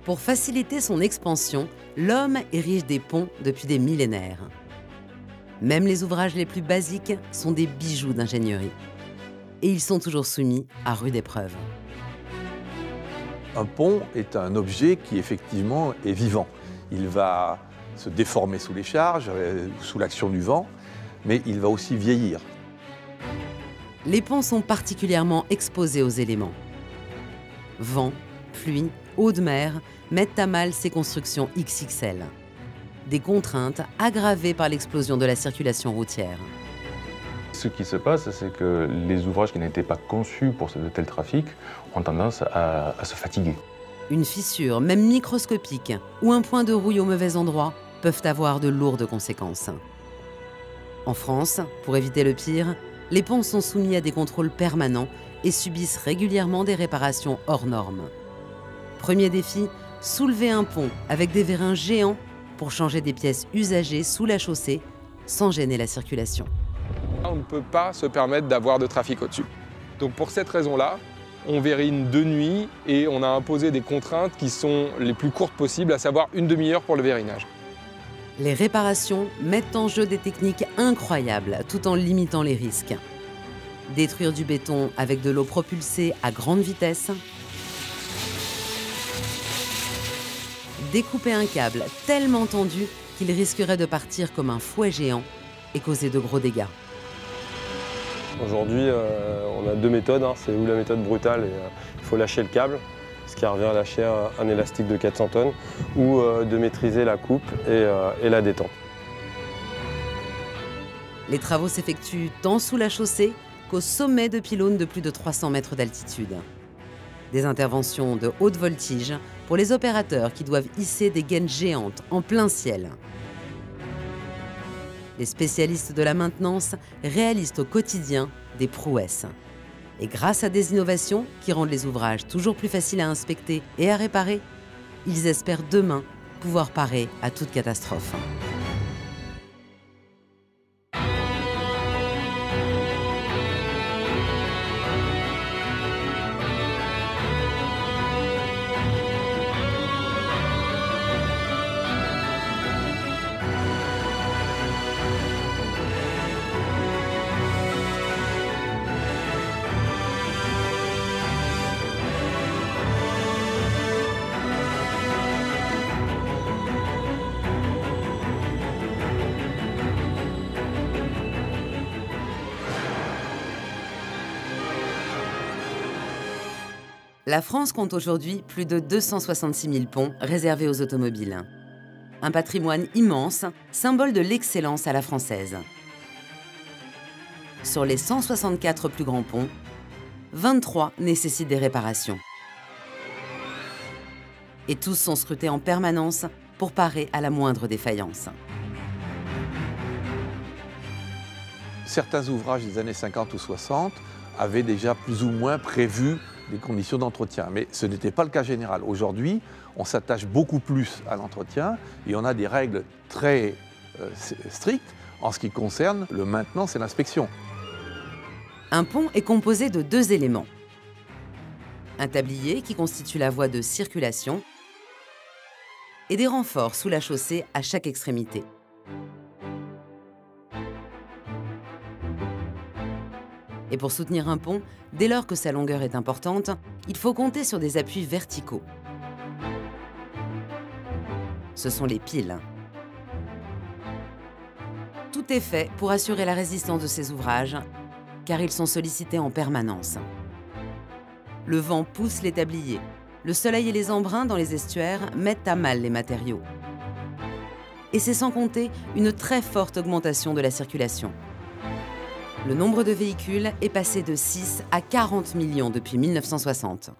Pour faciliter son expansion, l'homme érige des ponts depuis des millénaires. Même les ouvrages les plus basiques sont des bijoux d'ingénierie. Et ils sont toujours soumis à rude épreuve. Un pont est un objet qui effectivement est vivant. Il va se déformer sous les charges, sous l'action du vent, mais il va aussi vieillir. Les ponts sont particulièrement exposés aux éléments. Vent, pluie, eau de mer mettent à mal ces constructions XXL. Des contraintes aggravées par l'explosion de la circulation routière. Ce qui se passe, c'est que les ouvrages qui n'étaient pas conçus pour de tels trafics ont tendance à se fatiguer. Une fissure, même microscopique, ou un point de rouille au mauvais endroit peuvent avoir de lourdes conséquences. En France, pour éviter le pire, les ponts sont soumis à des contrôles permanents et subissent régulièrement des réparations hors normes. Premier défi, soulever un pont avec des vérins géants pour changer des pièces usagées sous la chaussée sans gêner la circulation. On ne peut pas se permettre d'avoir de trafic au-dessus. Donc pour cette raison-là, on vérine de nuit et on a imposé des contraintes qui sont les plus courtes possibles, à savoir une demi-heure pour le vérinage. Les réparations mettent en jeu des techniques incroyables tout en limitant les risques. Détruire du béton avec de l'eau propulsée à grande vitesse, découper un câble tellement tendu qu'il risquerait de partir comme un fouet géant et causer de gros dégâts. Aujourd'hui, on a deux méthodes, c'est ou la méthode brutale, et il faut lâcher le câble, ce qui revient à lâcher un élastique de 400 tonnes, ou de maîtriser la coupe et la détente. Les travaux s'effectuent tant sous la chaussée qu'au sommet de pylônes de plus de 300 mètres d'altitude. Des interventions de haute voltige pour les opérateurs qui doivent hisser des gaines géantes en plein ciel. Les spécialistes de la maintenance réalisent au quotidien des prouesses. Et grâce à des innovations qui rendent les ouvrages toujours plus faciles à inspecter et à réparer, ils espèrent demain pouvoir parer à toute catastrophe. La France compte aujourd'hui plus de 266 000 ponts réservés aux automobiles. Un patrimoine immense, symbole de l'excellence à la française. Sur les 164 plus grands ponts, 23 nécessitent des réparations. Et tous sont scrutés en permanence pour parer à la moindre défaillance. Certains ouvrages des années 50 ou 60 avaient déjà plus ou moins prévu des conditions d'entretien. Mais ce n'était pas le cas général. Aujourd'hui, on s'attache beaucoup plus à l'entretien et on a des règles très strictes en ce qui concerne le maintenance et l'inspection. Un pont est composé de deux éléments. Un tablier qui constitue la voie de circulation et des renforts sous la chaussée à chaque extrémité. Et pour soutenir un pont, dès lors que sa longueur est importante, il faut compter sur des appuis verticaux. Ce sont les piles. Tout est fait pour assurer la résistance de ces ouvrages, car ils sont sollicités en permanence. Le vent pousse les tabliers. Le soleil et les embruns dans les estuaires mettent à mal les matériaux. Et c'est sans compter une très forte augmentation de la circulation. Le nombre de véhicules est passé de 6 à 40 millions depuis 1960.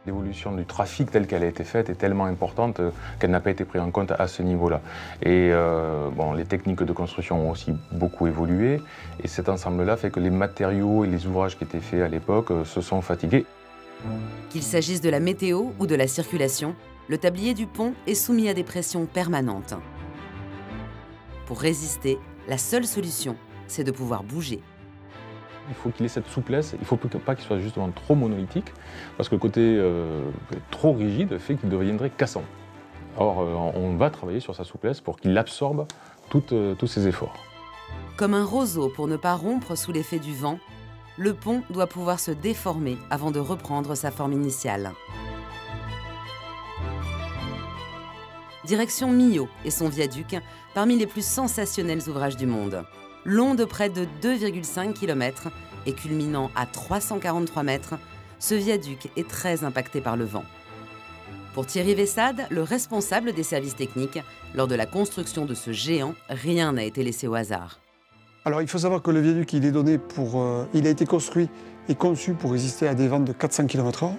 L'évolution du trafic telle qu'elle a été faite est tellement importante qu'elle n'a pas été prise en compte à ce niveau-là. Et les techniques de construction ont aussi beaucoup évolué. Et cet ensemble-là fait que les matériaux et les ouvrages qui étaient faits à l'époque se sont fatigués. Qu'il s'agisse de la météo ou de la circulation, le tablier du pont est soumis à des pressions permanentes. Pour résister, la seule solution, c'est de pouvoir bouger. Il faut qu'il ait cette souplesse, il ne faut pas qu'il soit justement trop monolithique, parce que le côté trop rigide fait qu'il deviendrait cassant. Or, on va travailler sur sa souplesse pour qu'il absorbe tous ces efforts. Comme un roseau pour ne pas rompre sous l'effet du vent, le pont doit pouvoir se déformer avant de reprendre sa forme initiale. Direction Millau et son viaduc, parmi les plus sensationnels ouvrages du monde. Long de près de 2,5 km et culminant à 343 mètres, ce viaduc est très impacté par le vent. Pour Thierry Vessade, le responsable des services techniques, lors de la construction de ce géant, rien n'a été laissé au hasard. Alors il faut savoir que le viaduc il a été construit et conçu pour résister à des vents de 400 km/h.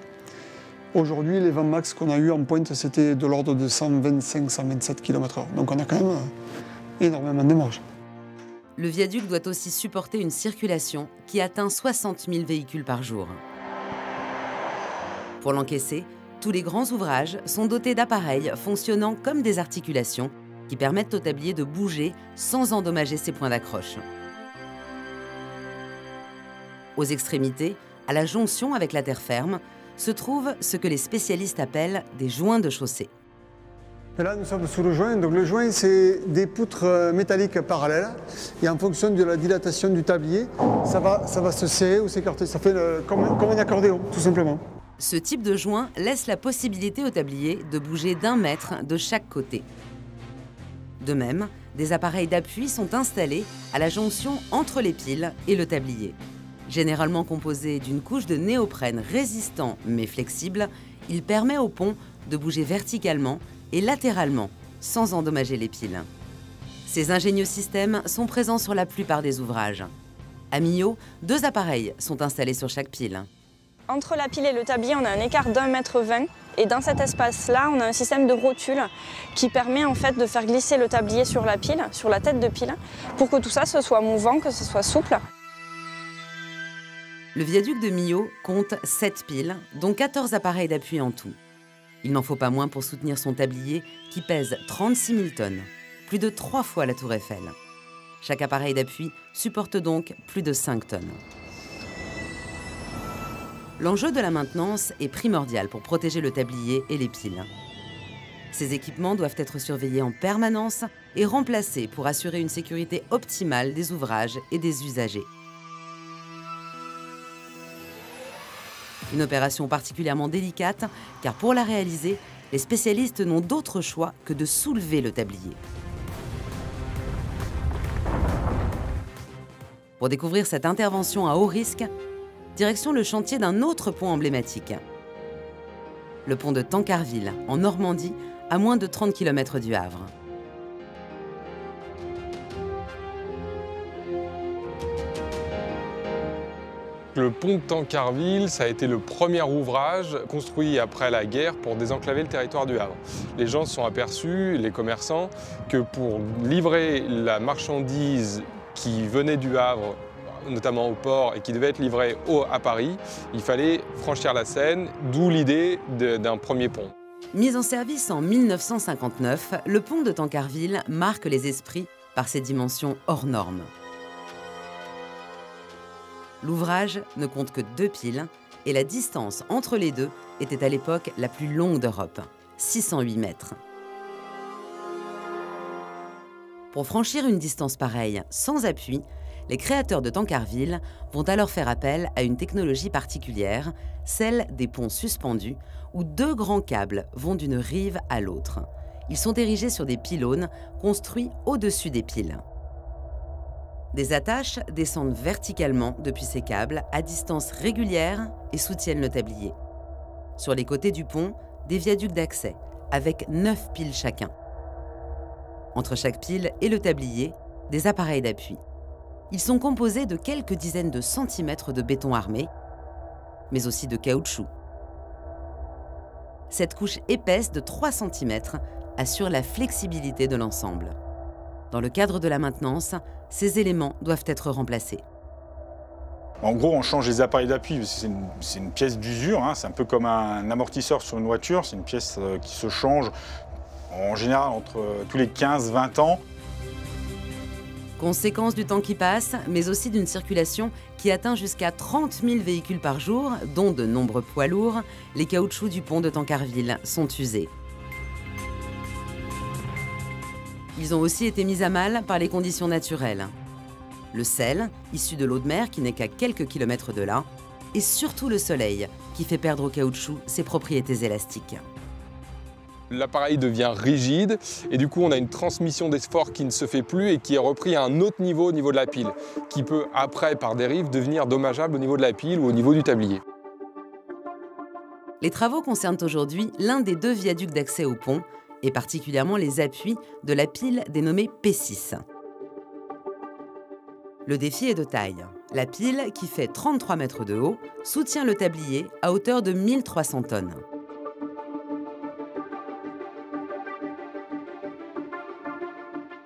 Aujourd'hui, les vents max qu'on a eu en pointe, c'était de l'ordre de 125-127 km/h. Donc on a quand même énormément de marge. Le viaduc doit aussi supporter une circulation qui atteint 60 000 véhicules par jour. Pour l'encaisser, tous les grands ouvrages sont dotés d'appareils fonctionnant comme des articulations qui permettent au tablier de bouger sans endommager ses points d'accroche. Aux extrémités, à la jonction avec la terre ferme, se trouvent ce que les spécialistes appellent des joints de chaussée. Et là, nous sommes sous le joint. Donc, le joint, c'est des poutres métalliques parallèles. Et en fonction de la dilatation du tablier, ça va se serrer ou s'écarter. Ça fait comme un accordéon, tout simplement. Ce type de joint laisse la possibilité au tablier de bouger d'1 mètre de chaque côté. De même, des appareils d'appui sont installés à la jonction entre les piles et le tablier. Généralement composé d'une couche de néoprène résistant mais flexible, il permet au pont de bouger verticalement et latéralement, sans endommager les piles. Ces ingénieux systèmes sont présents sur la plupart des ouvrages. À Millau, 2 appareils sont installés sur chaque pile. Entre la pile et le tablier, on a un écart d'1,20 m. Et dans cet espace-là, on a un système de rotule qui permet en fait de faire glisser le tablier sur la pile, sur la tête de pile, pour que tout ça ce soit mouvant, que ce soit souple. Le viaduc de Millau compte 7 piles, dont 14 appareils d'appui en tout. Il n'en faut pas moins pour soutenir son tablier qui pèse 36 000 tonnes, plus de 3 fois la Tour Eiffel. Chaque appareil d'appui supporte donc plus de 5 tonnes. L'enjeu de la maintenance est primordial pour protéger le tablier et les piles. Ces équipements doivent être surveillés en permanence et remplacés pour assurer une sécurité optimale des ouvrages et des usagers. Une opération particulièrement délicate, car pour la réaliser, les spécialistes n'ont d'autre choix que de soulever le tablier. Pour découvrir cette intervention à haut risque, direction le chantier d'un autre pont emblématique. Le pont de Tancarville, en Normandie, à moins de 30 km du Havre. Le pont de Tancarville, ça a été le premier ouvrage construit après la guerre pour désenclaver le territoire du Havre. Les gens se sont aperçus, les commerçants, que pour livrer la marchandise qui venait du Havre, notamment au port, et qui devait être livrée à Paris, il fallait franchir la Seine, d'où l'idée d'un premier pont. Mis en service en 1959, le pont de Tancarville marque les esprits par ses dimensions hors normes. L'ouvrage ne compte que 2 piles et la distance entre les deux était à l'époque la plus longue d'Europe, 608 mètres. Pour franchir une distance pareille sans appui, les créateurs de Tancarville vont alors faire appel à une technologie particulière, celle des ponts suspendus, où 2 grands câbles vont d'une rive à l'autre. Ils sont érigés sur des pylônes construits au-dessus des piles. Des attaches descendent verticalement depuis ces câbles à distance régulière et soutiennent le tablier. Sur les côtés du pont, des viaducs d'accès, avec 9 piles chacun. Entre chaque pile et le tablier, des appareils d'appui. Ils sont composés de quelques dizaines de centimètres de béton armé, mais aussi de caoutchouc. Cette couche épaisse de 3 cm assure la flexibilité de l'ensemble. Dans le cadre de la maintenance, ces éléments doivent être remplacés. En gros, on change les appareils d'appui, c'est une pièce d'usure, hein, c'est un peu comme un amortisseur sur une voiture, c'est une pièce qui se change en général entre tous les 15-20 ans. Conséquence du temps qui passe, mais aussi d'une circulation qui atteint jusqu'à 30 000 véhicules par jour, dont de nombreux poids lourds, les caoutchoucs du pont de Tancarville sont usés. Ils ont aussi été mis à mal par les conditions naturelles. Le sel, issu de l'eau de mer qui n'est qu'à quelques kilomètres de là, et surtout le soleil, qui fait perdre au caoutchouc ses propriétés élastiques. L'appareil devient rigide et du coup on a une transmission d'effort qui ne se fait plus et qui est repris à un autre niveau au niveau de la pile, qui peut après par dérive devenir dommageable au niveau de la pile ou au niveau du tablier. Les travaux concernent aujourd'hui l'un des 2 viaducs d'accès au pont, et particulièrement les appuis de la pile dénommée P6. Le défi est de taille. La pile, qui fait 33 mètres de haut, soutient le tablier à hauteur de 1300 tonnes.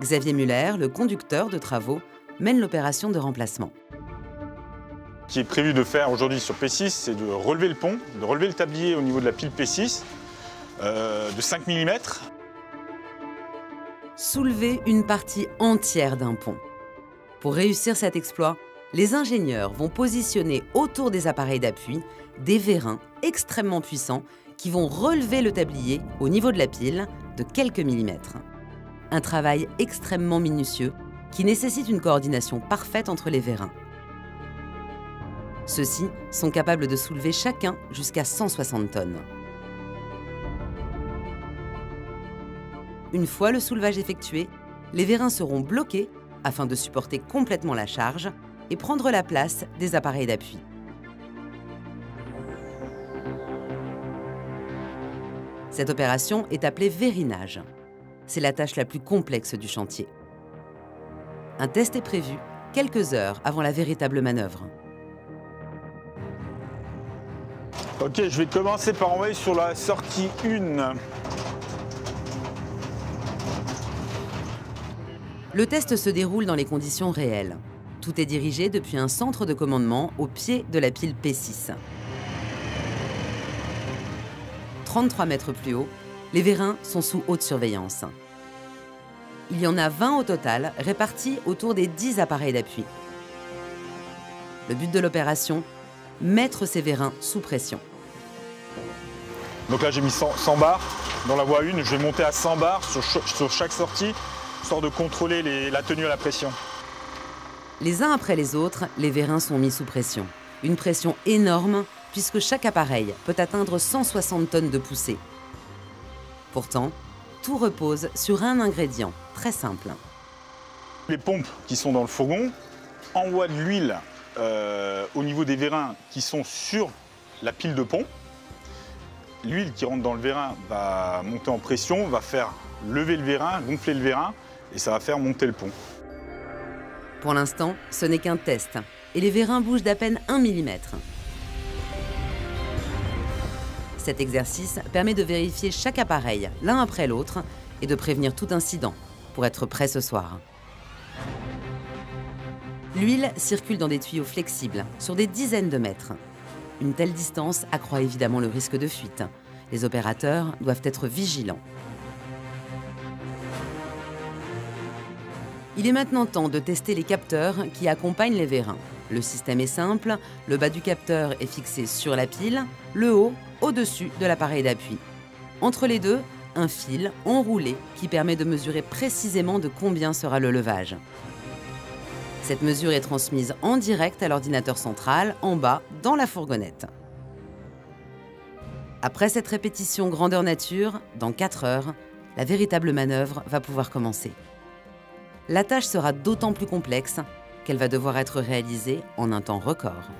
Xavier Muller, le conducteur de travaux, mène l'opération de remplacement. Ce qui est prévu de faire aujourd'hui sur P6, c'est de relever le pont, de relever le tablier au niveau de la pile P6 de 5 mm. Soulever une partie entière d'un pont. Pour réussir cet exploit, les ingénieurs vont positionner autour des appareils d'appui des vérins extrêmement puissants qui vont relever le tablier au niveau de la pile de quelques millimètres. Un travail extrêmement minutieux qui nécessite une coordination parfaite entre les vérins. Ceux-ci sont capables de soulever chacun jusqu'à 160 tonnes. Une fois le soulevage effectué, les vérins seront bloqués afin de supporter complètement la charge et prendre la place des appareils d'appui. Cette opération est appelée vérinage. C'est la tâche la plus complexe du chantier. Un test est prévu quelques heures avant la véritable manœuvre. Ok, je vais commencer par envoyer sur la sortie 1. Le test se déroule dans les conditions réelles. Tout est dirigé depuis un centre de commandement au pied de la pile P6. 33 mètres plus haut, les vérins sont sous haute surveillance. Il y en a 20 au total, répartis autour des 10 appareils d'appui. Le but de l'opération, mettre ces vérins sous pression. Donc là j'ai mis 100 bars dans la voie 1, je vais monter à 100 bars sur chaque sortie, histoire de contrôler la tenue à la pression. Les uns après les autres, les vérins sont mis sous pression. Une pression énorme, puisque chaque appareil peut atteindre 160 tonnes de poussée. Pourtant, tout repose sur un ingrédient très simple. Les pompes qui sont dans le fourgon envoient de l'huile au niveau des vérins qui sont sur la pile de pont. L'huile qui rentre dans le vérin va monter en pression, va faire lever le vérin, gonfler le vérin et ça va faire monter le pont. Pour l'instant, ce n'est qu'un test et les vérins bougent d'à peine 1 mm. Cet exercice permet de vérifier chaque appareil l'un après l'autre et de prévenir tout incident pour être prêt ce soir. L'huile circule dans des tuyaux flexibles sur des dizaines de mètres. Une telle distance accroît évidemment le risque de fuite. Les opérateurs doivent être vigilants. Il est maintenant temps de tester les capteurs qui accompagnent les vérins. Le système est simple, le bas du capteur est fixé sur la pile, le haut au-dessus de l'appareil d'appui. Entre les deux, un fil enroulé qui permet de mesurer précisément de combien sera le levage. Cette mesure est transmise en direct à l'ordinateur central, en bas, dans la fourgonnette. Après cette répétition grandeur nature, dans 4 heures, la véritable manœuvre va pouvoir commencer. La tâche sera d'autant plus complexe qu'elle va devoir être réalisée en un temps record.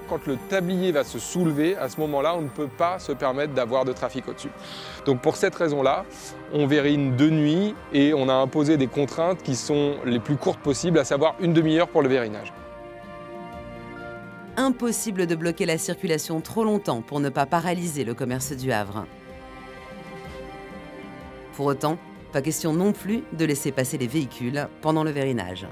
Quand le tablier va se soulever, à ce moment-là, on ne peut pas se permettre d'avoir de trafic au-dessus. Donc pour cette raison-là, on vérine de nuit et on a imposé des contraintes qui sont les plus courtes possibles, à savoir une demi-heure pour le vérinage. Impossible de bloquer la circulation trop longtemps pour ne pas paralyser le commerce du Havre. Pour autant, pas question non plus de laisser passer les véhicules pendant le vérinage.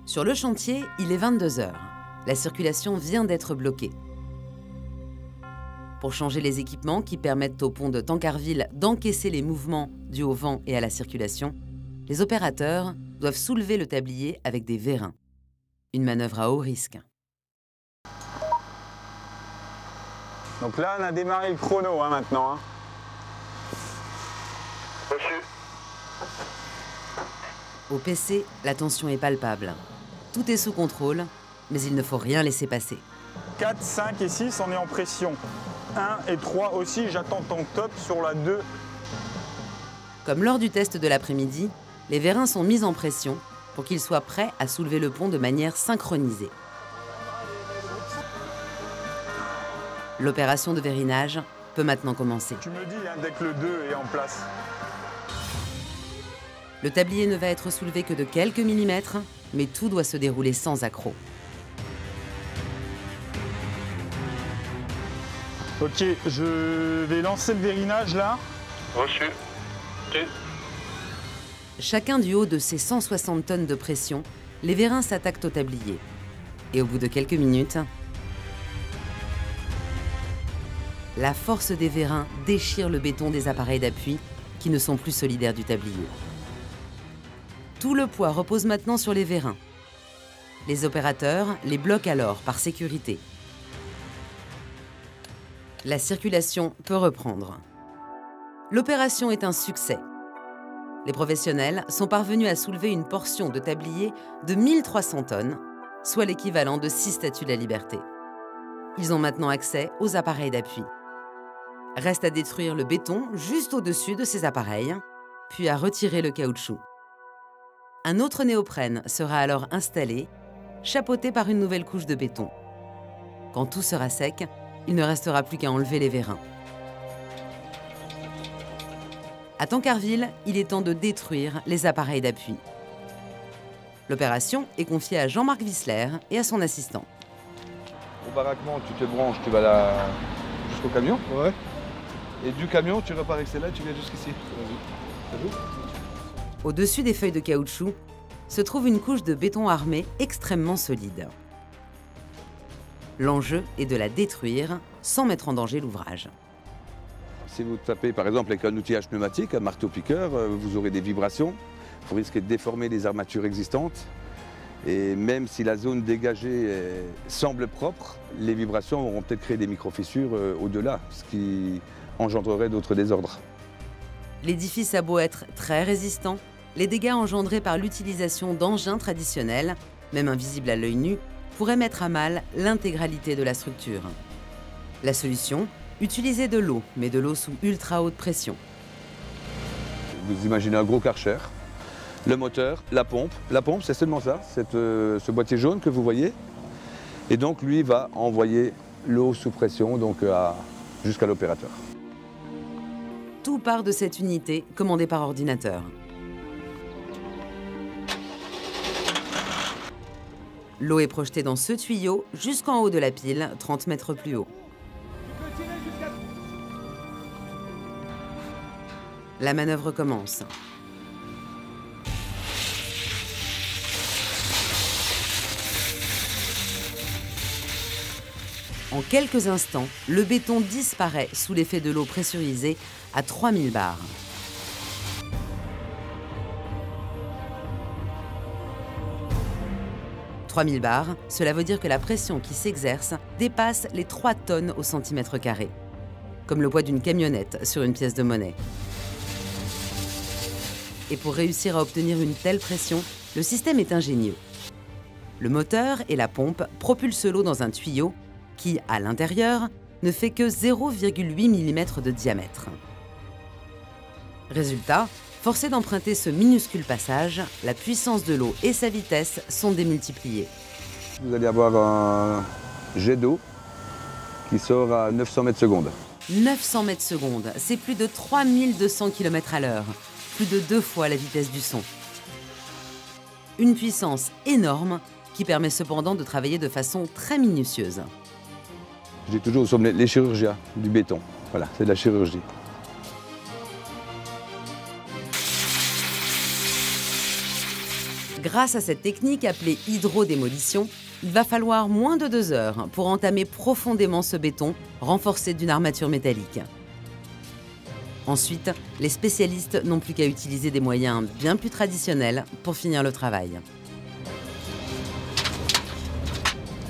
Sur le chantier, il est 22 h. La circulation vient d'être bloquée. Pour changer les équipements qui permettent au pont de Tancarville d'encaisser les mouvements dus au vent et à la circulation, les opérateurs doivent soulever le tablier avec des vérins. Une manœuvre à haut risque. Donc là, on a démarré le chrono maintenant. Au PC, la tension est palpable. Tout est sous contrôle, mais il ne faut rien laisser passer. 4, 5 et 6, on est en pression. 1 et 3 aussi, j'attends ton top sur la 2. Comme lors du test de l'après-midi, les vérins sont mis en pression pour qu'ils soient prêts à soulever le pont de manière synchronisée. L'opération de vérinage peut maintenant commencer. Tu me dis dès que le 2 est en place. Le tablier ne va être soulevé que de quelques millimètres, mais tout doit se dérouler sans accroc. Ok, je vais lancer le vérinage là. Reçu. Chacun du haut de ses 160 tonnes de pression, les vérins s'attaquent au tablier. Et au bout de quelques minutes, la force des vérins déchire le béton des appareils d'appui qui ne sont plus solidaires du tablier. Tout le poids repose maintenant sur les vérins. Les opérateurs les bloquent alors par sécurité. La circulation peut reprendre. L'opération est un succès. Les professionnels sont parvenus à soulever une portion de tablier de 1300 tonnes, soit l'équivalent de 6 statues de la Liberté. Ils ont maintenant accès aux appareils d'appui. Reste à détruire le béton juste au-dessus de ces appareils, puis à retirer le caoutchouc. Un autre néoprène sera alors installé, chapeauté par une nouvelle couche de béton. Quand tout sera sec, il ne restera plus qu'à enlever les vérins. À Tancarville, il est temps de détruire les appareils d'appui. L'opération est confiée à Jean-Marc Wissler et à son assistant. Au baraquement, tu te branches, tu vas là jusqu'au camion. Ouais. Et du camion, tu repars avec celle-là, tu viens jusqu'ici. Vas-y. Au-dessus des feuilles de caoutchouc se trouve une couche de béton armé extrêmement solide. L'enjeu est de la détruire sans mettre en danger l'ouvrage. Si vous tapez par exemple avec un outillage pneumatique, un marteau-piqueur, vous aurez des vibrations. Vous risquez de déformer les armatures existantes. Et même si la zone dégagée semble propre, les vibrations auront peut-être créé des micro-fissures au-delà, ce qui engendrerait d'autres désordres. L'édifice a beau être très résistant, les dégâts engendrés par l'utilisation d'engins traditionnels, même invisibles à l'œil nu, pourraient mettre à mal l'intégralité de la structure. La solution ? Utiliser de l'eau, mais de l'eau sous ultra haute pression. Vous imaginez un gros karcher, le moteur, la pompe. La pompe, c'est seulement ça, ce boîtier jaune que vous voyez. Et donc, lui va envoyer l'eau sous pression donc jusqu'à l'opérateur. Tout part de cette unité commandée par ordinateur. L'eau est projetée dans ce tuyau jusqu'en haut de la pile, 30 mètres plus haut. La manœuvre commence. En quelques instants, le béton disparaît sous l'effet de l'eau pressurisée à 3000 bars. « 3000 bars, cela veut dire que la pression qui s'exerce dépasse les 3 tonnes au centimètre carré, comme le poids d'une camionnette sur une pièce de monnaie. Et pour réussir à obtenir une telle pression, le système est ingénieux. Le moteur et la pompe propulsent l'eau dans un tuyau qui, à l'intérieur, ne fait que 0,8 mm de diamètre. Résultat, forcé d'emprunter ce minuscule passage, la puissance de l'eau et sa vitesse sont démultipliées. Vous allez avoir un jet d'eau qui sort à 900 mètres secondes. 900 mètres secondes, c'est plus de 3200 km à l'heure, plus de 2 fois la vitesse du son. Une puissance énorme qui permet cependant de travailler de façon très minutieuse. Je dis toujours, nous sommes les chirurgiens du béton. Voilà, c'est de la chirurgie. Grâce à cette technique appelée hydrodémolition, il va falloir moins de 2 heures pour entamer profondément ce béton renforcé d'une armature métallique. Ensuite, les spécialistes n'ont plus qu'à utiliser des moyens bien plus traditionnels pour finir le travail.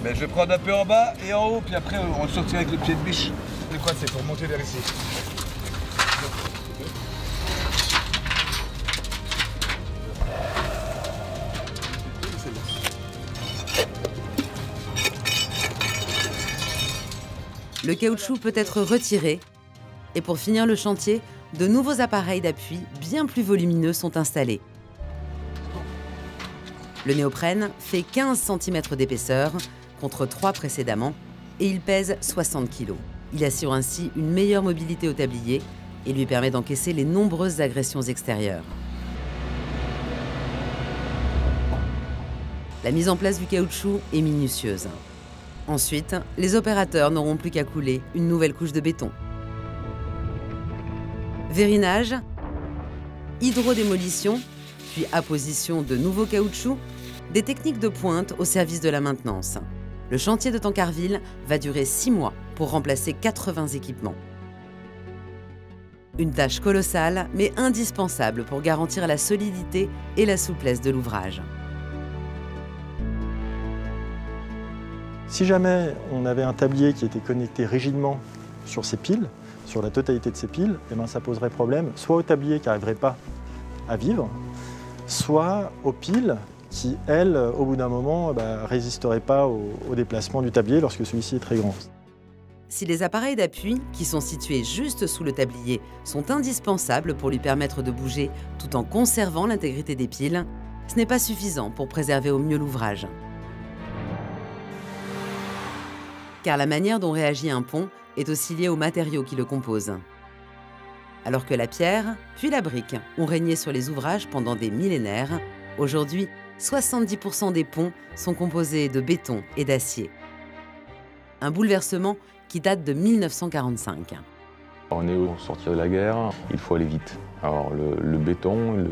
Mais je vais prendre un peu en bas et en haut, puis après on sortira avec le pied de biche. C'est quoi? C'est pour monter vers ici. Le caoutchouc peut être retiré et pour finir le chantier, de nouveaux appareils d'appui bien plus volumineux sont installés. Le néoprène fait 15 cm d'épaisseur contre 3 précédemment et il pèse 60 kg. Il assure ainsi une meilleure mobilité au tablier et lui permet d'encaisser les nombreuses agressions extérieures. La mise en place du caoutchouc est minutieuse. Ensuite, les opérateurs n'auront plus qu'à couler une nouvelle couche de béton. Vérinage, hydrodémolition, puis apposition de nouveaux caoutchoucs, des techniques de pointe au service de la maintenance. Le chantier de Tancarville va durer 6 mois pour remplacer 80 équipements. Une tâche colossale, mais indispensable pour garantir la solidité et la souplesse de l'ouvrage. Si jamais on avait un tablier qui était connecté rigidement sur ses piles, sur la totalité de ses piles, eh ben ça poserait problème soit au tablier qui n'arriverait pas à vivre, soit aux piles qui, elles, au bout d'un moment, résisteraient pas au déplacement du tablier lorsque celui-ci est très grand. Si les appareils d'appui, qui sont situés juste sous le tablier, sont indispensables pour lui permettre de bouger tout en conservant l'intégrité des piles, ce n'est pas suffisant pour préserver au mieux l'ouvrage. Car la manière dont réagit un pont est aussi liée aux matériaux qui le composent. Alors que la pierre, puis la brique, ont régné sur les ouvrages pendant des millénaires, aujourd'hui, 70% des ponts sont composés de béton et d'acier. Un bouleversement qui date de 1945. On est au sortir de la guerre, il faut aller vite. Alors le béton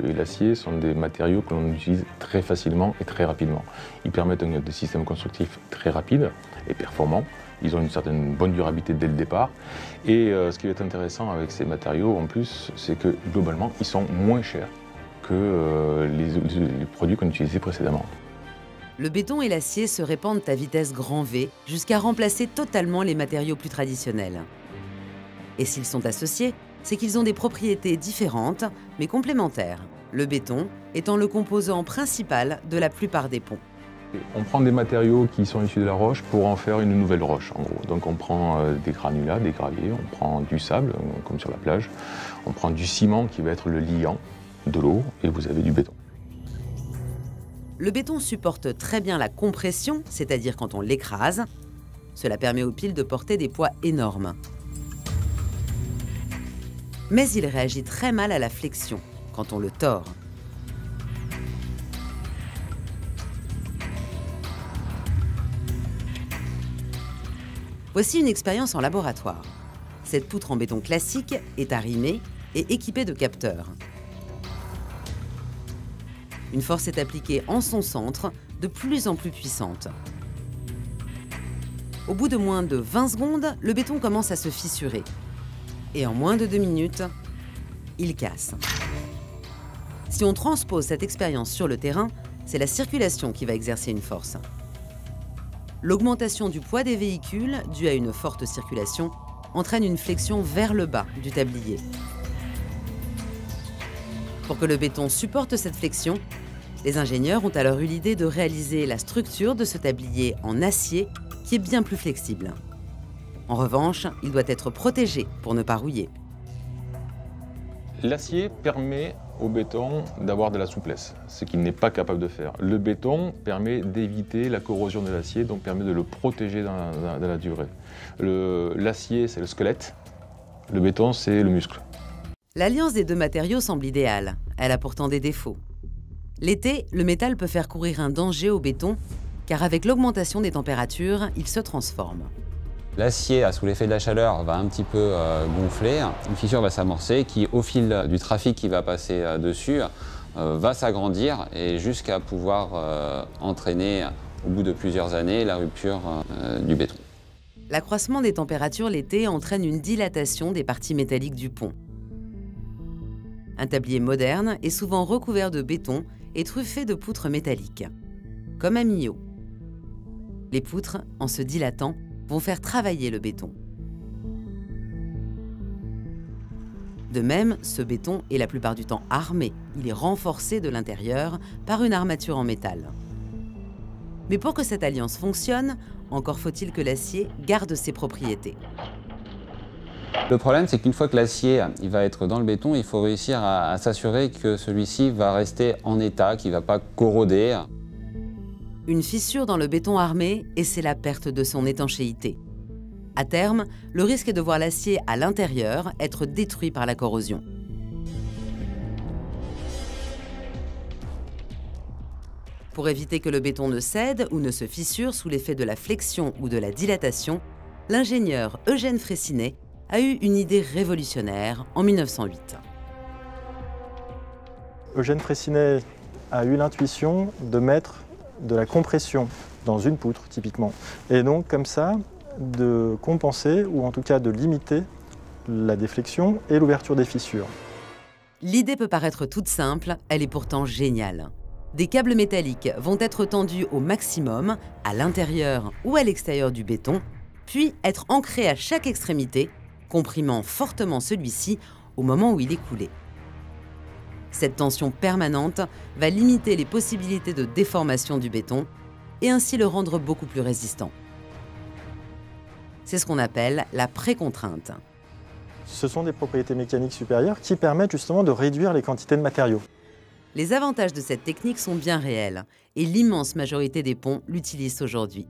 et l'acier sont des matériaux que l'on utilise très facilement et très rapidement. Ils permettent des systèmes constructifs très rapides et performants. Ils ont une certaine bonne durabilité dès le départ. Et ce qui est intéressant avec ces matériaux en plus, c'est que globalement, ils sont moins chers que les produits qu'on utilisait précédemment. Le béton et l'acier se répandent à vitesse grand V jusqu'à remplacer totalement les matériaux plus traditionnels. Et s'ils sont associés, c'est qu'ils ont des propriétés différentes, mais complémentaires. Le béton étant le composant principal de la plupart des ponts. On prend des matériaux qui sont issus de la roche pour en faire une nouvelle roche, en gros. Donc on prend des granulats, des graviers, on prend du sable, comme sur la plage, on prend du ciment qui va être le liant de l'eau, et vous avez du béton. Le béton supporte très bien la compression, c'est-à-dire quand on l'écrase. Cela permet aux piles de porter des poids énormes. Mais il réagit très mal à la flexion, quand on le tord. Voici une expérience en laboratoire. Cette poutre en béton classique est arrimée et équipée de capteurs. Une force est appliquée en son centre, de plus en plus puissante. Au bout de moins de 20 secondes, le béton commence à se fissurer. Et en moins de 2 minutes, il casse. Si on transpose cette expérience sur le terrain, c'est la circulation qui va exercer une force. L'augmentation du poids des véhicules, due à une forte circulation, entraîne une flexion vers le bas du tablier. Pour que le béton supporte cette flexion, les ingénieurs ont alors eu l'idée de réaliser la structure de ce tablier en acier qui est bien plus flexible. En revanche, il doit être protégé pour ne pas rouiller. L'acier permet au béton d'avoir de la souplesse, ce qu'il n'est pas capable de faire. Le béton permet d'éviter la corrosion de l'acier, donc permet de le protéger dans la durée. L'acier, c'est le squelette, le béton, c'est le muscle. L'alliance des deux matériaux semble idéale. Elle a pourtant des défauts. L'été, le métal peut faire courir un danger au béton, car avec l'augmentation des températures, il se transforme. L'acier, sous l'effet de la chaleur, va un petit peu gonfler. Une fissure va s'amorcer qui, au fil du trafic qui va passer dessus, va s'agrandir et jusqu'à pouvoir entraîner au bout de plusieurs années, la rupture du béton. L'accroissement des températures l'été entraîne une dilatation des parties métalliques du pont. Un tablier moderne est souvent recouvert de béton et truffé de poutres métalliques, comme à Millau. Les poutres, en se dilatant, vont faire travailler le béton. De même, ce béton est la plupart du temps armé. Il est renforcé de l'intérieur par une armature en métal. Mais pour que cette alliance fonctionne, encore faut-il que l'acier garde ses propriétés. Le problème, c'est qu'une fois que l'acier va être dans le béton, il faut réussir à s'assurer que celui-ci va rester en état, qu'il ne va pas corroder. Une fissure dans le béton armé et c'est la perte de son étanchéité. À terme, le risque est de voir l'acier à l'intérieur être détruit par la corrosion. Pour éviter que le béton ne cède ou ne se fissure sous l'effet de la flexion ou de la dilatation, l'ingénieur Eugène Fraissinet a eu une idée révolutionnaire en 1908. Eugène Fraissinet a eu l'intuition de mettre de la compression dans une poutre, typiquement. Et donc, comme ça, de compenser, ou en tout cas de limiter, la déflexion et l'ouverture des fissures. L'idée peut paraître toute simple, elle est pourtant géniale. Des câbles métalliques vont être tendus au maximum, à l'intérieur ou à l'extérieur du béton, puis être ancrés à chaque extrémité, comprimant fortement celui-ci au moment où il est coulé. Cette tension permanente va limiter les possibilités de déformation du béton et ainsi le rendre beaucoup plus résistant. C'est ce qu'on appelle la précontrainte. Ce sont des propriétés mécaniques supérieures qui permettent justement de réduire les quantités de matériaux. Les avantages de cette technique sont bien réels et l'immense majorité des ponts l'utilisent aujourd'hui.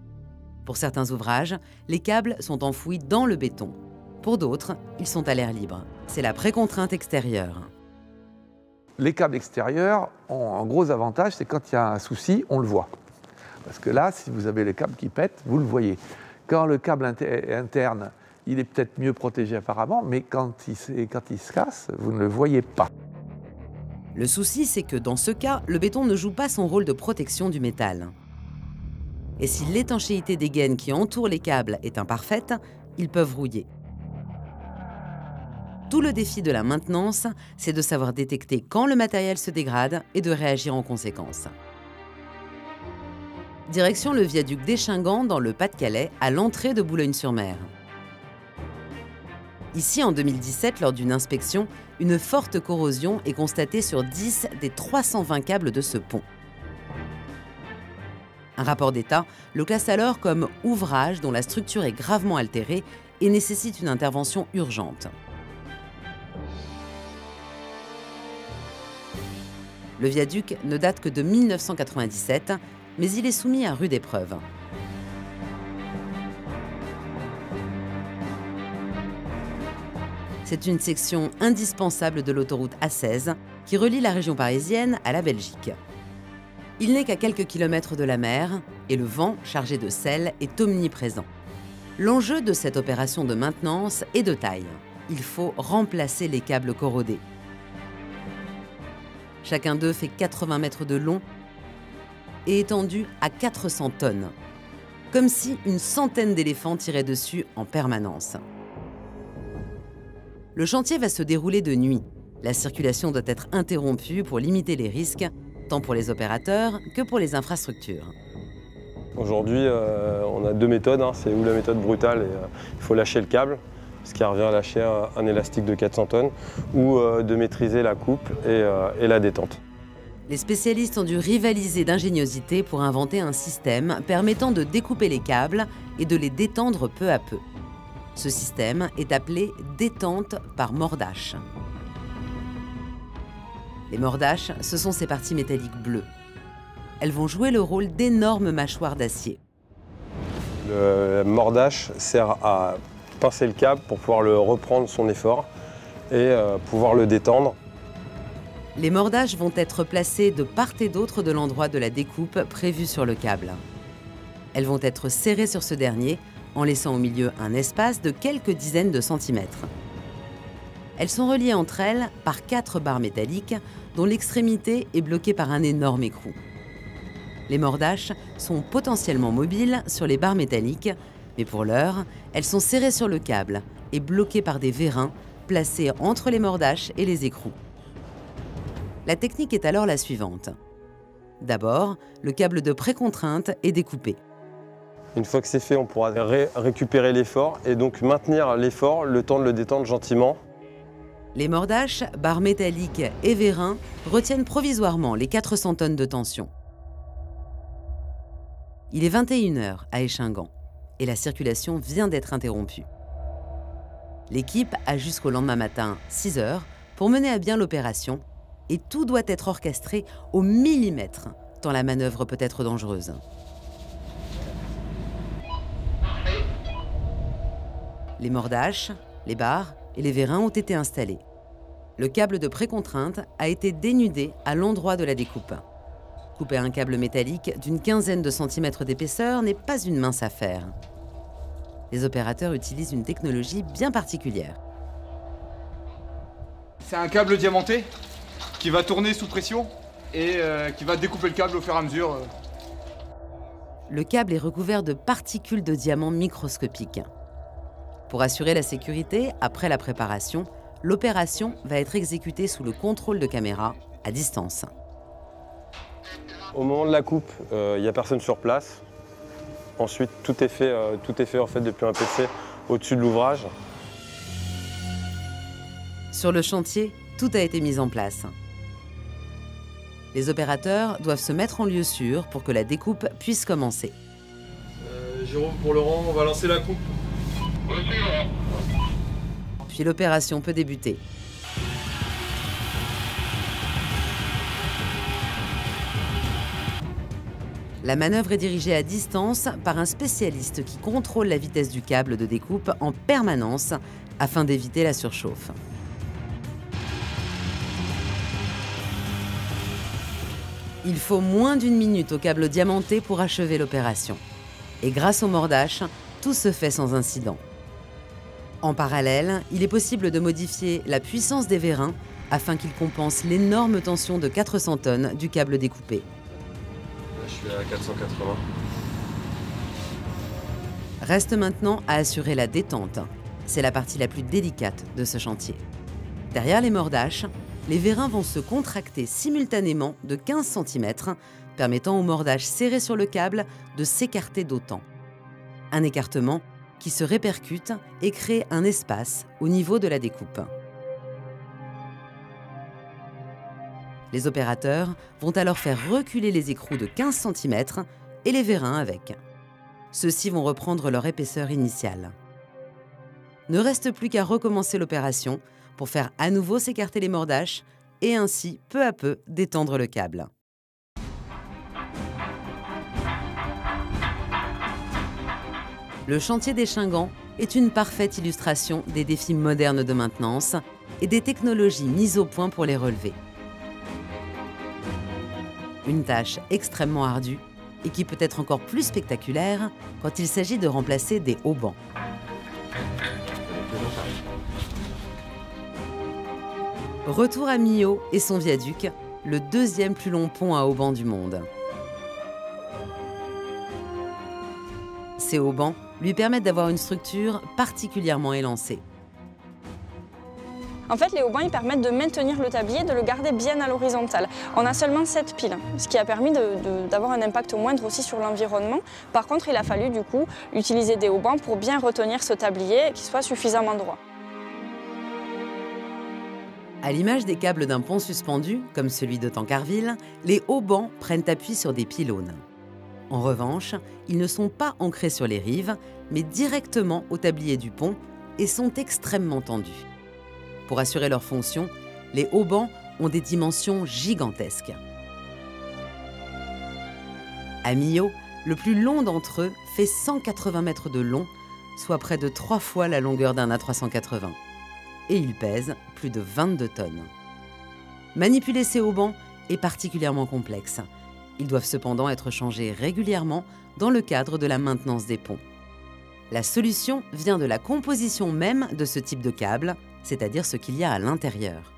Pour certains ouvrages, les câbles sont enfouis dans le béton. Pour d'autres, ils sont à l'air libre. C'est la précontrainte extérieure. Les câbles extérieurs ont un gros avantage, c'est quand il y a un souci, on le voit. Parce que là, si vous avez les câbles qui pètent, vous le voyez. Quand le câble interne, il est peut-être mieux protégé apparemment, mais quand il se casse, vous ne le voyez pas. Le souci, c'est que dans ce cas, le béton ne joue pas son rôle de protection du métal. Et si l'étanchéité des gaines qui entourent les câbles est imparfaite, ils peuvent rouiller. Tout le défi de la maintenance, c'est de savoir détecter quand le matériel se dégrade et de réagir en conséquence. Direction le viaduc d'Échinghen dans le Pas-de-Calais, à l'entrée de Boulogne-sur-Mer. Ici, en 2017, lors d'une inspection, une forte corrosion est constatée sur 10 des 320 câbles de ce pont. Un rapport d'État le classe alors comme ouvrage dont la structure est gravement altérée et nécessite une intervention urgente. Le viaduc ne date que de 1997, mais il est soumis à rude épreuve. C'est une section indispensable de l'autoroute A16 qui relie la région parisienne à la Belgique. Il n'est qu'à quelques kilomètres de la mer et le vent, chargé de sel, est omniprésent. L'enjeu de cette opération de maintenance est de taille. Il faut remplacer les câbles corrodés. Chacun d'eux fait 80 mètres de long et étendu à 400 tonnes, comme si une centaine d'éléphants tiraient dessus en permanence. Le chantier va se dérouler de nuit. La circulation doit être interrompue pour limiter les risques, tant pour les opérateurs que pour les infrastructures. Aujourd'hui, on a deux méthodes, c'est ou la méthode brutale, et il faut lâcher le câble, ce qui revient à lâcher un élastique de 400 tonnes, ou de maîtriser la coupe et la détente. Les spécialistes ont dû rivaliser d'ingéniosité pour inventer un système permettant de découper les câbles et de les détendre peu à peu. Ce système est appelé détente par mordache. Les mordaches, ce sont ces parties métalliques bleues. Elles vont jouer le rôle d'énormes mâchoires d'acier. Le mordache sert à pincer le câble pour pouvoir le reprendre son effort et pouvoir le détendre. Les mordaches vont être placées de part et d'autre de l'endroit de la découpe prévu sur le câble. Elles vont être serrées sur ce dernier, en laissant au milieu un espace de quelques dizaines de centimètres. Elles sont reliées entre elles par 4 barres métalliques dont l'extrémité est bloquée par un énorme écrou. Les mordaches sont potentiellement mobiles sur les barres métalliques, mais pour l'heure, elles sont serrées sur le câble et bloquées par des vérins placés entre les mordaches et les écrous. La technique est alors la suivante. D'abord, le câble de précontrainte est découpé. Une fois que c'est fait, on pourra récupérer l'effort et donc maintenir l'effort, le temps de le détendre gentiment. Les mordaches, barres métalliques et vérins retiennent provisoirement les 400 tonnes de tension. Il est 21 h à Échingan et la circulation vient d'être interrompue. L'équipe a jusqu'au lendemain matin, 6 h, pour mener à bien l'opération et tout doit être orchestré au millimètre, tant la manœuvre peut être dangereuse. Les mordaches, les barres et les vérins ont été installés. Le câble de précontrainte a été dénudé à l'endroit de la découpe. Couper un câble métallique d'une quinzaine de centimètres d'épaisseur n'est pas une mince affaire. Les opérateurs utilisent une technologie bien particulière. C'est un câble diamanté qui va tourner sous pression et qui va découper le câble au fur et à mesure. Le câble est recouvert de particules de diamants microscopiques. Pour assurer la sécurité, après la préparation, l'opération va être exécutée sous le contrôle de caméra, à distance. Au moment de la coupe, il n'y a personne sur place. Ensuite, tout est fait en fait, depuis un PC au-dessus de l'ouvrage. Sur le chantier, tout a été mis en place. Les opérateurs doivent se mettre en lieu sûr pour que la découpe puisse commencer. Jérôme, pour Laurent, on va lancer la coupe. Puis l'opération peut débuter. La manœuvre est dirigée à distance par un spécialiste qui contrôle la vitesse du câble de découpe en permanence afin d'éviter la surchauffe. Il faut moins d'1 minute au câble diamanté pour achever l'opération. Et grâce aux mordaches, tout se fait sans incident. En parallèle, il est possible de modifier la puissance des vérins afin qu'ils compensent l'énorme tension de 400 tonnes du câble découpé. Là, je suis à 480. Reste maintenant à assurer la détente. C'est la partie la plus délicate de ce chantier. Derrière les mordaches, les vérins vont se contracter simultanément de 15 cm, permettant aux mordaches serrées sur le câble de s'écarter d'autant. Un écartement qui se répercute et crée un espace au niveau de la découpe. Les opérateurs vont alors faire reculer les écrous de 15 cm et les vérins avec. Ceux-ci vont reprendre leur épaisseur initiale. Ne reste plus qu'à recommencer l'opération pour faire à nouveau s'écarter les mordaches et ainsi, peu à peu, détendre le câble. Le chantier d'Échingan est une parfaite illustration des défis modernes de maintenance et des technologies mises au point pour les relever. Une tâche extrêmement ardue et qui peut être encore plus spectaculaire quand il s'agit de remplacer des haubans. Retour à Millau et son viaduc, le deuxième plus long pont à haubans du monde. Ces haubans lui permettent d'avoir une structure particulièrement élancée. En fait, les haubans ils permettent de maintenir le tablier, de le garder bien à l'horizontale. On a seulement 7 piles, ce qui a permis d'avoir un impact moindre aussi sur l'environnement. Par contre, il a fallu du coup utiliser des haubans pour bien retenir ce tablier et qu'il soit suffisamment droit. À l'image des câbles d'un pont suspendu, comme celui de Tancarville, les haubans prennent appui sur des pylônes. En revanche, ils ne sont pas ancrés sur les rives, mais directement au tablier du pont et sont extrêmement tendus. Pour assurer leur fonction, les haubans ont des dimensions gigantesques. À Millau, le plus long d'entre eux fait 180 mètres de long, soit près de 3 fois la longueur d'un A380. Et il pèse plus de 22 tonnes. Manipuler ces haubans est particulièrement complexe. Ils doivent cependant être changés régulièrement dans le cadre de la maintenance des ponts. La solution vient de la composition même de ce type de câble, c'est-à-dire ce qu'il y a à l'intérieur.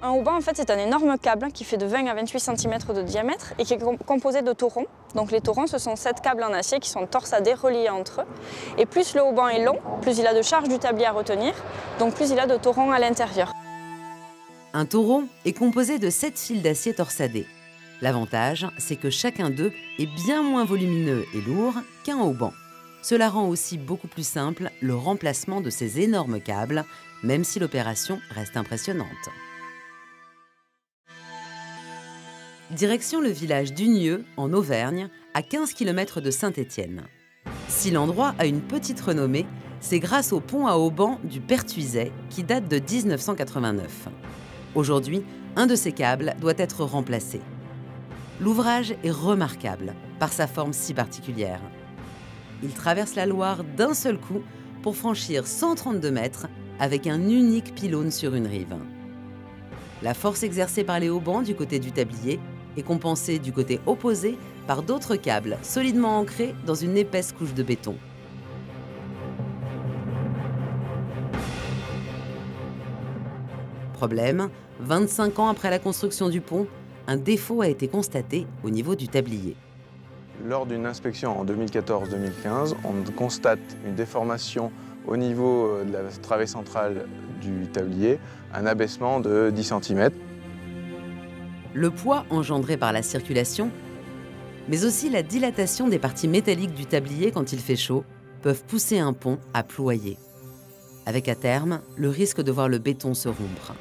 Un haubans, en fait, c'est un énorme câble qui fait de 20 à 28 cm de diamètre et qui est composé de torons. Donc les torons, ce sont 7 câbles en acier qui sont torsadés, reliés entre eux. Et plus le haubans est long, plus il a de charge du tablier à retenir, donc plus il a de torons à l'intérieur. Un toron est composé de 7 fils d'acier torsadés. L'avantage, c'est que chacun d'eux est bien moins volumineux et lourd qu'un haubans. Cela rend aussi beaucoup plus simple le remplacement de ces énormes câbles, même si l'opération reste impressionnante. Direction le village d'Unieux, en Auvergne, à 15 km de Saint-Étienne. Si l'endroit a une petite renommée, c'est grâce au pont à haubans du Pertuiset qui date de 1989. Aujourd'hui, un de ces câbles doit être remplacé. L'ouvrage est remarquable par sa forme si particulière. Il traverse la Loire d'un seul coup pour franchir 132 mètres avec un unique pylône sur une rive. La force exercée par les haubans du côté du tablier est compensée du côté opposé par d'autres câbles solidement ancrés dans une épaisse couche de béton. Problème, 25 ans après la construction du pont, un défaut a été constaté au niveau du tablier. Lors d'une inspection en 2014-2015, on constate une déformation au niveau de la travée centrale du tablier, un abaissement de 10 cm. Le poids engendré par la circulation, mais aussi la dilatation des parties métalliques du tablier quand il fait chaud, peuvent pousser un pont à ployer. Avec à terme, le risque de voir le béton se rompre.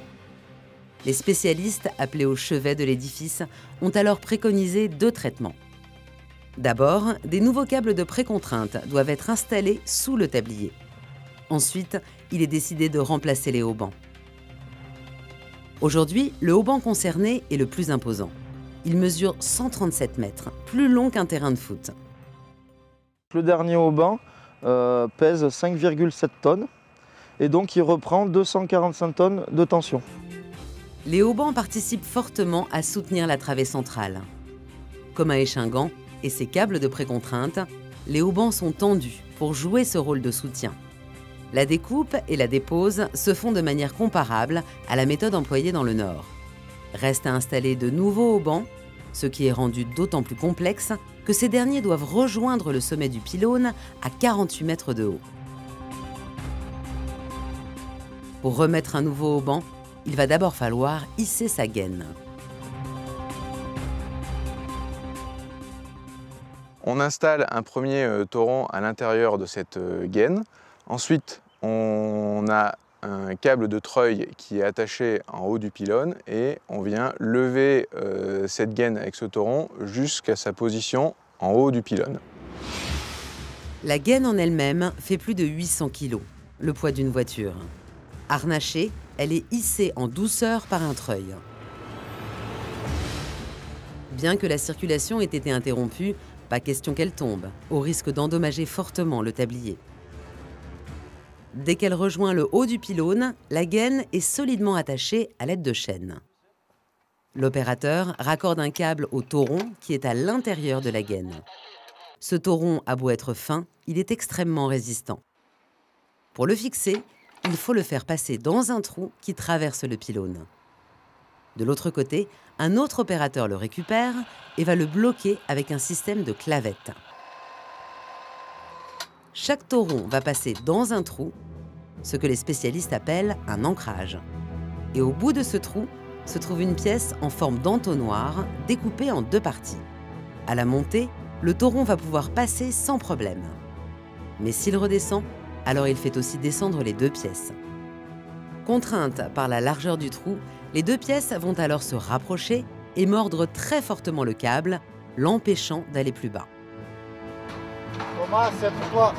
Les spécialistes, appelés au chevet de l'édifice, ont alors préconisé 2 traitements. D'abord, des nouveaux câbles de précontrainte doivent être installés sous le tablier. Ensuite, il est décidé de remplacer les haubans. Aujourd'hui, le haubans concerné est le plus imposant. Il mesure 137 mètres, plus long qu'un terrain de foot. Le dernier haubans pèse 5,7 tonnes et donc il reprend 245 tonnes de tension. Les haubans participent fortement à soutenir la travée centrale. Comme à Échingan et ses câbles de précontrainte, les haubans sont tendus pour jouer ce rôle de soutien. La découpe et la dépose se font de manière comparable à la méthode employée dans le Nord. Reste à installer de nouveaux haubans, ce qui est rendu d'autant plus complexe que ces derniers doivent rejoindre le sommet du pylône à 48 mètres de haut. Pour remettre un nouveau hauban, il va d'abord falloir hisser sa gaine. On installe un premier toron à l'intérieur de cette gaine. Ensuite, on a un câble de treuil qui est attaché en haut du pylône et on vient lever cette gaine avec ce toron jusqu'à sa position en haut du pylône. La gaine en elle-même fait plus de 800 kg, le poids d'une voiture. Harnachée, elle est hissée en douceur par un treuil. Bien que la circulation ait été interrompue, pas question qu'elle tombe, au risque d'endommager fortement le tablier. Dès qu'elle rejoint le haut du pylône, la gaine est solidement attachée à l'aide de chaînes. L'opérateur raccorde un câble au toron qui est à l'intérieur de la gaine. Ce toron a beau être fin, il est extrêmement résistant. Pour le fixer, il faut le faire passer dans un trou qui traverse le pylône. De l'autre côté, un autre opérateur le récupère et va le bloquer avec un système de clavettes. Chaque toron va passer dans un trou, ce que les spécialistes appellent un ancrage. Et au bout de ce trou se trouve une pièce en forme d'entonnoir découpée en 2 parties. À la montée, le toron va pouvoir passer sans problème. Mais s'il redescend, alors il fait aussi descendre les 2 pièces. Contraintes par la largeur du trou, les 2 pièces vont alors se rapprocher et mordre très fortement le câble, l'empêchant d'aller plus bas. Thomas, c'est pour toi.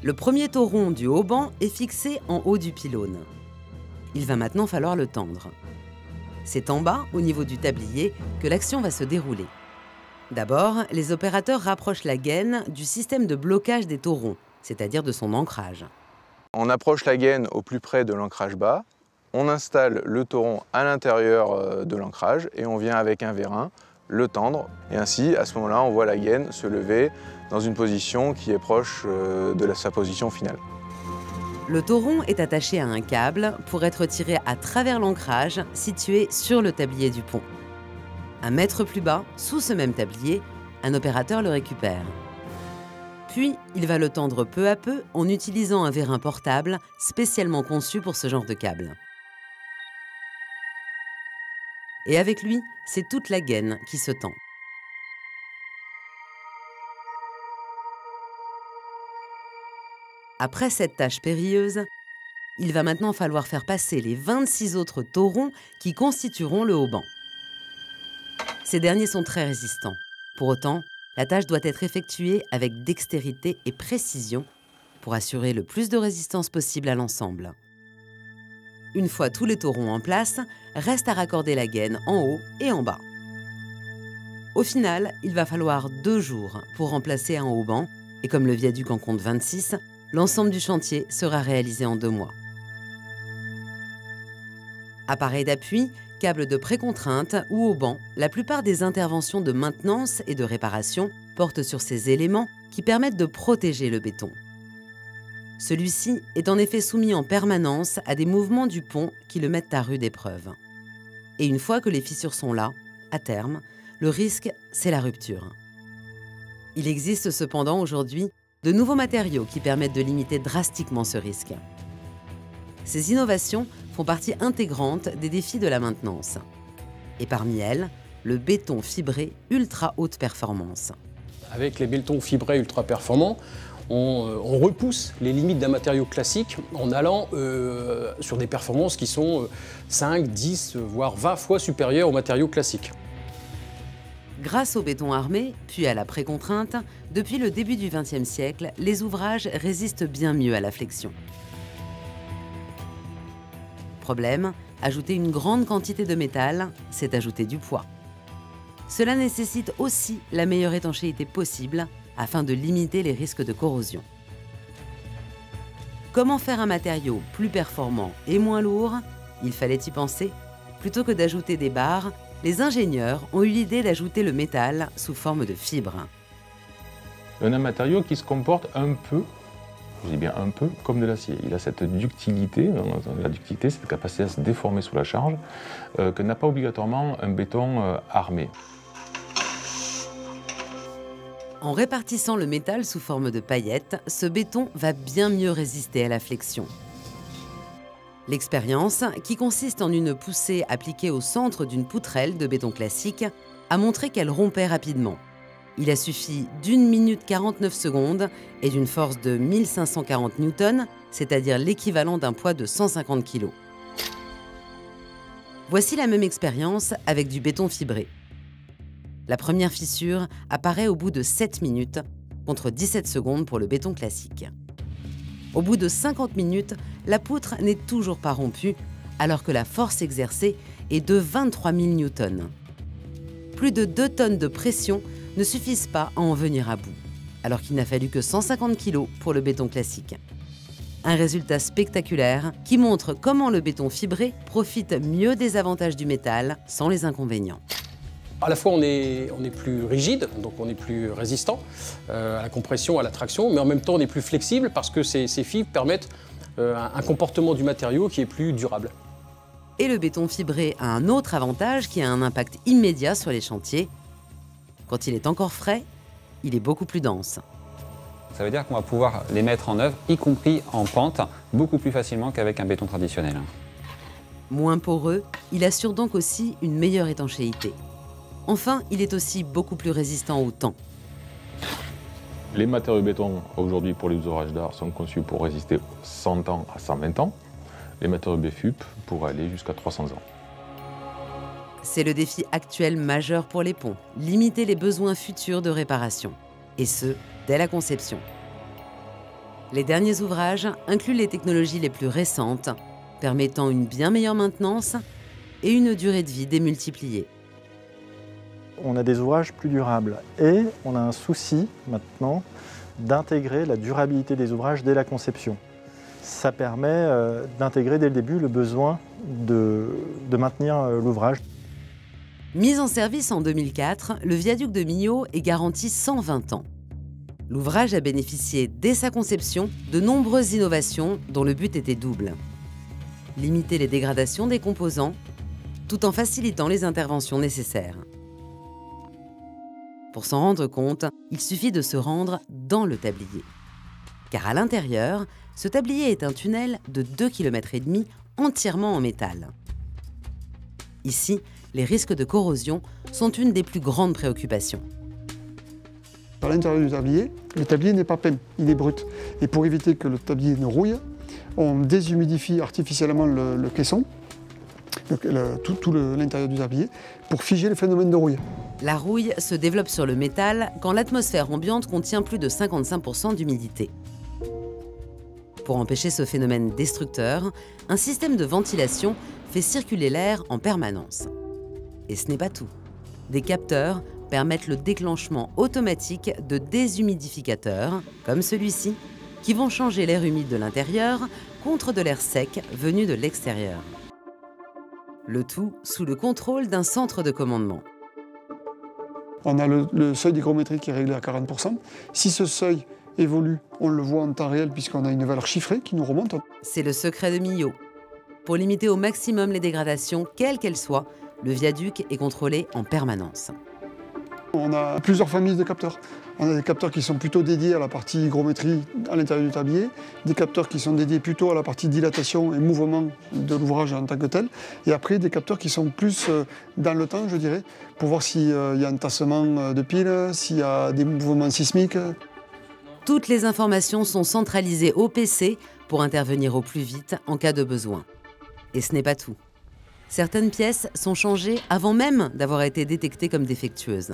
Le premier toron du haubans est fixé en haut du pylône. Il va maintenant falloir le tendre. C'est en bas, au niveau du tablier, que l'action va se dérouler. D'abord, les opérateurs rapprochent la gaine du système de blocage des torons, c'est-à-dire de son ancrage. On approche la gaine au plus près de l'ancrage bas, on installe le toron à l'intérieur de l'ancrage et on vient avec un vérin le tendre. Et ainsi, à ce moment-là, on voit la gaine se lever dans une position qui est proche de sa position finale. Le tauron est attaché à un câble pour être tiré à travers l'ancrage situé sur le tablier du pont. Un mètre plus bas, sous ce même tablier, un opérateur le récupère. Puis, il va le tendre peu à peu en utilisant un vérin portable spécialement conçu pour ce genre de câble. Et avec lui, c'est toute la gaine qui se tend. Après cette tâche périlleuse, il va maintenant falloir faire passer les 26 autres taurons qui constitueront le haubans. Ces derniers sont très résistants. Pour autant, la tâche doit être effectuée avec dextérité et précision pour assurer le plus de résistance possible à l'ensemble. Une fois tous les taurons en place, reste à raccorder la gaine en haut et en bas. Au final, il va falloir 2 jours pour remplacer un hauban, et comme le viaduc en compte 26, l'ensemble du chantier sera réalisé en 2 mois. Appareil d'appui, câble de précontrainte ou hauban, la plupart des interventions de maintenance et de réparation portent sur ces éléments qui permettent de protéger le béton. Celui-ci est en effet soumis en permanence à des mouvements du pont qui le mettent à rude épreuve. Et une fois que les fissures sont là, à terme, le risque, c'est la rupture. Il existe cependant aujourd'hui de nouveaux matériaux qui permettent de limiter drastiquement ce risque. Ces innovations font partie intégrante des défis de la maintenance. Et parmi elles, le béton fibré ultra haute performance. Avec les bétons fibrés ultra performants, on repousse les limites d'un matériau classique en allant sur des performances qui sont 5, 10, voire 20 fois supérieures aux matériaux classiques. Grâce au béton armé, puis à la précontrainte, depuis le début du XXe siècle, les ouvrages résistent bien mieux à la flexion. Problème, ajouter une grande quantité de métal, c'est ajouter du poids. Cela nécessite aussi la meilleure étanchéité possible afin de limiter les risques de corrosion. Comment faire un matériau plus performant et moins lourd? Il fallait y penser. Plutôt que d'ajouter des barres, les ingénieurs ont eu l'idée d'ajouter le métal sous forme de fibres. On a un matériau qui se comporte un peu, je dis bien un peu, comme de l'acier. Il a cette ductilité, la ductilité, cette capacité à se déformer sous la charge, que n'a pas obligatoirement un béton armé. En répartissant le métal sous forme de paillettes, ce béton va bien mieux résister à la flexion. L'expérience, qui consiste en une poussée appliquée au centre d'une poutrelle de béton classique, a montré qu'elle rompait rapidement. Il a suffi d'1 minute 49 secondes et d'une force de 1540 newtons, c'est-à-dire l'équivalent d'un poids de 150 kg. Voici la même expérience avec du béton fibré. La première fissure apparaît au bout de 7 minutes, contre 17 secondes pour le béton classique. Au bout de 50 minutes, la poutre n'est toujours pas rompue, alors que la force exercée est de 23 000 newtons. Plus de 2 tonnes de pression ne suffisent pas à en venir à bout, alors qu'il n'a fallu que 150 kg pour le béton classique. Un résultat spectaculaire qui montre comment le béton fibré profite mieux des avantages du métal sans les inconvénients. À la fois, on est plus rigide, donc on est plus résistant à la compression, à la traction, mais en même temps, on est plus flexible parce que ces fibres permettent un comportement du matériau qui est plus durable. Et le béton fibré a un autre avantage qui a un impact immédiat sur les chantiers. Quand il est encore frais, il est beaucoup plus dense. Ça veut dire qu'on va pouvoir les mettre en œuvre, y compris en pente, beaucoup plus facilement qu'avec un béton traditionnel. Moins poreux, il assure donc aussi une meilleure étanchéité. Enfin, il est aussi beaucoup plus résistant au temps. Les matériaux béton aujourd'hui pour les ouvrages d'art sont conçus pour résister 100 ans à 120 ans. Les matériaux BFUP pour aller jusqu'à 300 ans. C'est le défi actuel majeur pour les ponts, limiter les besoins futurs de réparation. Et ce, dès la conception. Les derniers ouvrages incluent les technologies les plus récentes, permettant une bien meilleure maintenance et une durée de vie démultipliée. On a des ouvrages plus durables et on a un souci maintenant d'intégrer la durabilité des ouvrages dès la conception. Ça permet d'intégrer dès le début le besoin de maintenir l'ouvrage. Mis en service en 2004, le viaduc de Millau est garanti 120 ans. L'ouvrage a bénéficié dès sa conception de nombreuses innovations dont le but était double. Limiter les dégradations des composants tout en facilitant les interventions nécessaires. Pour s'en rendre compte, il suffit de se rendre dans le tablier. Car à l'intérieur, ce tablier est un tunnel de 2,5 km entièrement en métal. Ici, les risques de corrosion sont une des plus grandes préoccupations. À l'intérieur du tablier, le tablier n'est pas peint, il est brut. Et pour éviter que le tablier ne rouille, on déshumidifie artificiellement le caisson, tout l'intérieur du tablier, pour figer le phénomène de rouille. La rouille se développe sur le métal quand l'atmosphère ambiante contient plus de 55% d'humidité. Pour empêcher ce phénomène destructeur, un système de ventilation fait circuler l'air en permanence. Et ce n'est pas tout. Des capteurs permettent le déclenchement automatique de déshumidificateurs, comme celui-ci, qui vont changer l'air humide de l'intérieur contre de l'air sec venu de l'extérieur. Le tout sous le contrôle d'un centre de commandement. On a le seuil d'hygrométrie qui est réglé à 40%. Si ce seuil évolue, on le voit en temps réel puisqu'on a une valeur chiffrée qui nous remonte. C'est le secret de Millot. Pour limiter au maximum les dégradations, quelles qu'elles soient, le viaduc est contrôlé en permanence. On a plusieurs familles de capteurs. On a des capteurs qui sont plutôt dédiés à la partie hygrométrie à l'intérieur du tablier, des capteurs qui sont dédiés plutôt à la partie dilatation et mouvement de l'ouvrage en tant que tel, et après des capteurs qui sont plus dans le temps, je dirais, pour voir s'il y a un tassement de piles, s'il y a des mouvements sismiques. Toutes les informations sont centralisées au PC pour intervenir au plus vite en cas de besoin. Et ce n'est pas tout. Certaines pièces sont changées avant même d'avoir été détectées comme défectueuses.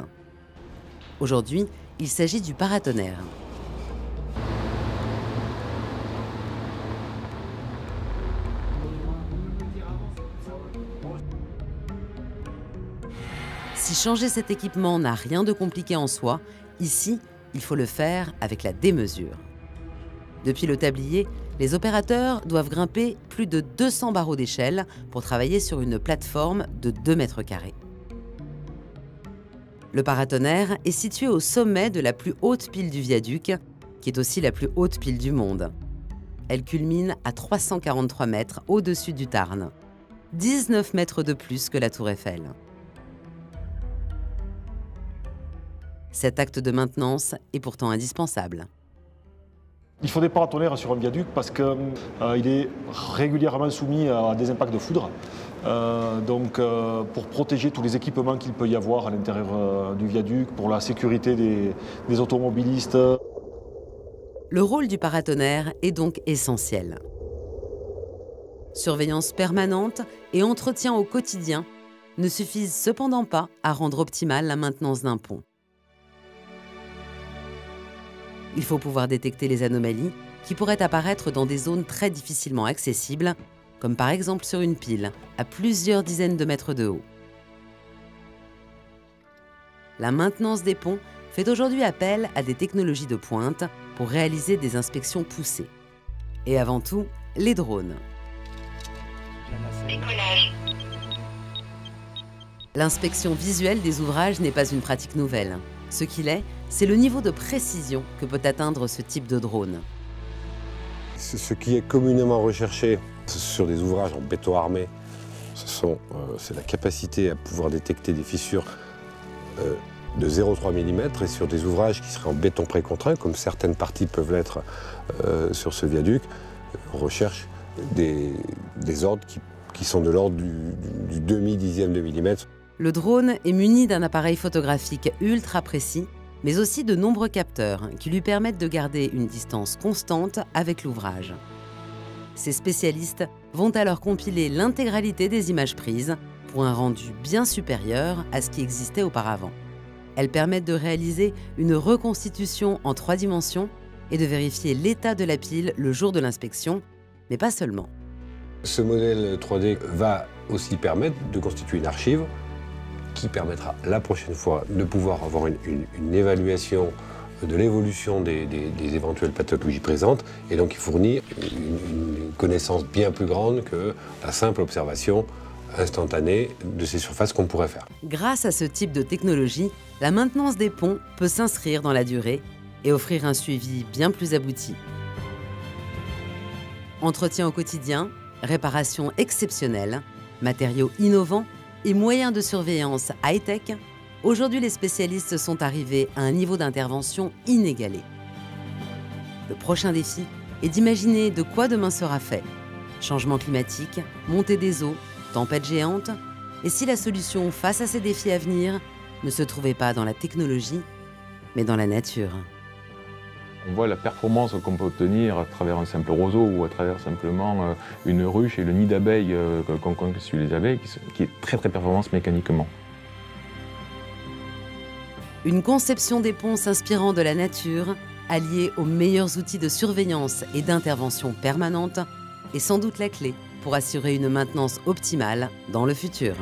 Aujourd'hui, il s'agit du paratonnerre. Si changer cet équipement n'a rien de compliqué en soi, ici, il faut le faire avec la démesure. Depuis le tablier, les opérateurs doivent grimper plus de 200 barreaux d'échelle pour travailler sur une plateforme de 2 mètres carrés. Le paratonnerre est situé au sommet de la plus haute pile du viaduc, qui est aussi la plus haute pile du monde. Elle culmine à 343 mètres au-dessus du Tarn, 19 mètres de plus que la Tour Eiffel. Cet acte de maintenance est pourtant indispensable. Il faut des paratonnerres sur un viaduc parce qu'il est régulièrement soumis à des impacts de foudre. Pour protéger tous les équipements qu'il peut y avoir à l'intérieur du viaduc, pour la sécurité des automobilistes. Le rôle du paratonnerre est donc essentiel. Surveillance permanente et entretien au quotidien ne suffisent cependant pas à rendre optimale la maintenance d'un pont. Il faut pouvoir détecter les anomalies qui pourraient apparaître dans des zones très difficilement accessibles, comme par exemple sur une pile, à plusieurs dizaines de mètres de haut. La maintenance des ponts fait aujourd'hui appel à des technologies de pointe pour réaliser des inspections poussées. Et avant tout, les drones. Décollage. L'inspection visuelle des ouvrages n'est pas une pratique nouvelle. Ce qu'il est, c'est le niveau de précision que peut atteindre ce type de drone. Ce qui est communément recherché sur des ouvrages en béton armé, c'est la capacité à pouvoir détecter des fissures de 0,3 mm, et sur des ouvrages qui seraient en béton précontraint, comme certaines parties peuvent l'être sur ce viaduc, on recherche des ordres qui sont de l'ordre du demi-dixième de millimètre. Le drone est muni d'un appareil photographique ultra précis, mais aussi de nombreux capteurs qui lui permettent de garder une distance constante avec l'ouvrage. Ces spécialistes vont alors compiler l'intégralité des images prises pour un rendu bien supérieur à ce qui existait auparavant. Elles permettent de réaliser une reconstitution en 3 dimensions et de vérifier l'état de la pile le jour de l'inspection, mais pas seulement. Ce modèle 3D va aussi permettre de constituer une archive qui permettra la prochaine fois de pouvoir avoir une évaluation de l'évolution des éventuelles pathologies présentes, et donc il fournit une connaissance bien plus grande que la simple observation instantanée de ces surfaces qu'on pourrait faire. Grâce à ce type de technologie, la maintenance des ponts peut s'inscrire dans la durée et offrir un suivi bien plus abouti. Entretien au quotidien, réparation exceptionnelle, matériaux innovants et moyens de surveillance high-tech, aujourd'hui les spécialistes sont arrivés à un niveau d'intervention inégalé. Le prochain défi est d'imaginer de quoi demain sera fait. Changement climatique, montée des eaux, tempêtes géantes, et si la solution face à ces défis à venir ne se trouvait pas dans la technologie, mais dans la nature. On voit la performance qu'on peut obtenir à travers un simple roseau ou à travers simplement une ruche et le nid d'abeilles qu'on connaît sur les abeilles, qui est très performance mécaniquement. Une conception des ponts s'inspirant de la nature, alliée aux meilleurs outils de surveillance et d'intervention permanente, est sans doute la clé pour assurer une maintenance optimale dans le futur.